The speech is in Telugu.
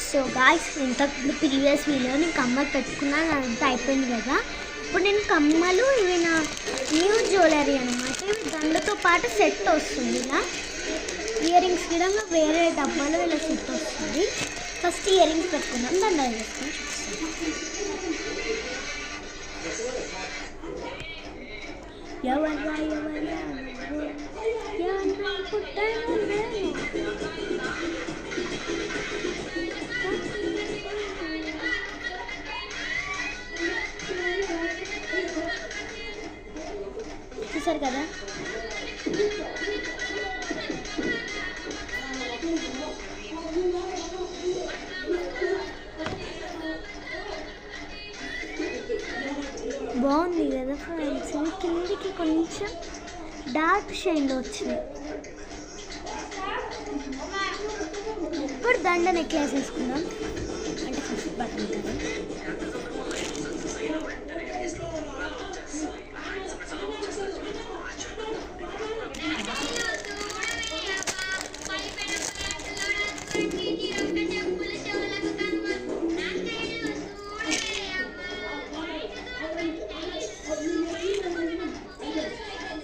సో గాయ్స్, ఇంతకు ప్రీవియస్ వీడియో నేను కమ్మలు పెట్టుకున్నాను, అదంతా అయిపోయింది కదా. ఇప్పుడు నేను కమ్మలు, ఇవి నా న్యూ జ్యువెలరీ అనమాట. ఇవి దండతో పాటు సెట్ వస్తుంది. ఇలా ఇయర్ రింగ్స్ కూడా వేరే డబ్బాలో ఇలా సెట్ వస్తుంది. ఫస్ట్ ఇయర్ రింగ్స్ పెట్టుకుందాం, దండ వేసుకొని చూసారు కదా. బాగుంది కదా ఫ్రెండ్స్. కిందికి కొంచెం డార్క్ షైన్లో వచ్చినాయి. ఇప్పుడు దండ నెక్లెస్ వేసుకుందాం. అంటే ఫస్ట్ బటన్ కదా.